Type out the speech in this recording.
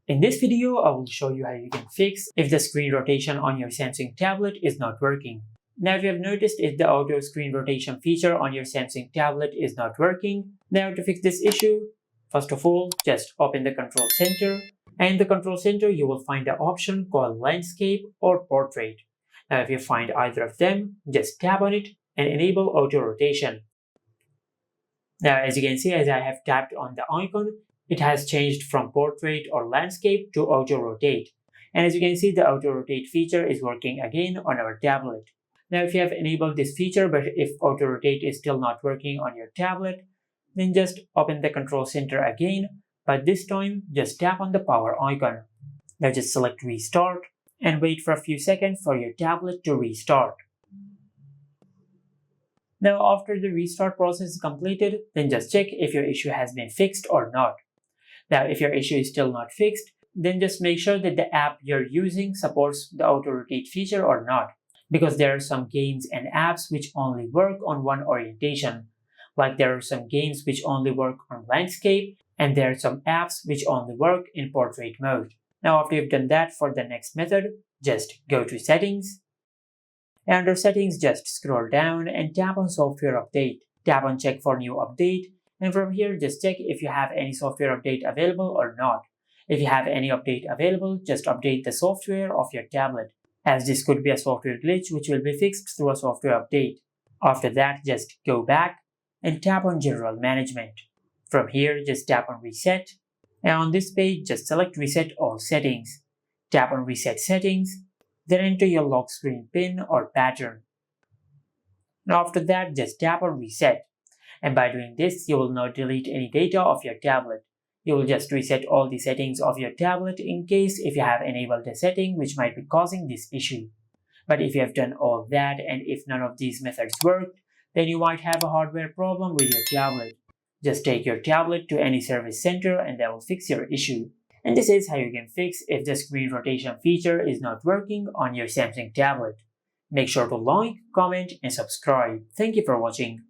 In this video, I will show you how you can fix if the screen rotation on your Samsung tablet is not working. Now if you have noticed if the auto screen rotation feature on your Samsung tablet is not working, now to fix this issue, first of all, just open the control center. And in the control center, you will find the option called landscape or portrait. Now if you find either of them, just tap on it and enable auto rotation. Now as you can see, as I have tapped on the icon, it has changed from portrait or landscape to auto rotate. And as you can see, the auto rotate feature is working again on our tablet. Now if you have enabled this feature but if auto rotate is still not working on your tablet, then just open the control center again, but this time just tap on the power icon. Now just select restart and wait for a few seconds for your tablet to restart. Now after the restart process is completed, then just check if your issue has been fixed or not. Now if your issue is still not fixed, then just make sure that the app you're using supports the auto rotate feature or not, because there are some games and apps which only work on one orientation. Like there are some games which only work on landscape, and there are some apps which only work in portrait mode. Now after you've done that, for the next method, just go to settings. And under settings, just scroll down and tap on software update. Tap on check for new update, and from here just check if you have any software update available or not. If you have any update available, just update the software of your tablet, as this could be a software glitch which will be fixed through a software update. After that, just go back and tap on general management. From here, just tap on reset, and on this page just select reset all settings. Tap on reset settings, then enter your lock screen pin or pattern. Now after that, just tap on reset, and by doing this you will not delete any data of your tablet. You will just reset all the settings of your tablet in case if you have enabled a setting which might be causing this issue. But if you have done all that and if none of these methods worked, then you might have a hardware problem with your tablet. Just take your tablet to any service center and they will fix your issue. And this is how you can fix if the screen rotation feature is not working on your Samsung tablet. Make sure to like, comment, and subscribe. Thank you for watching.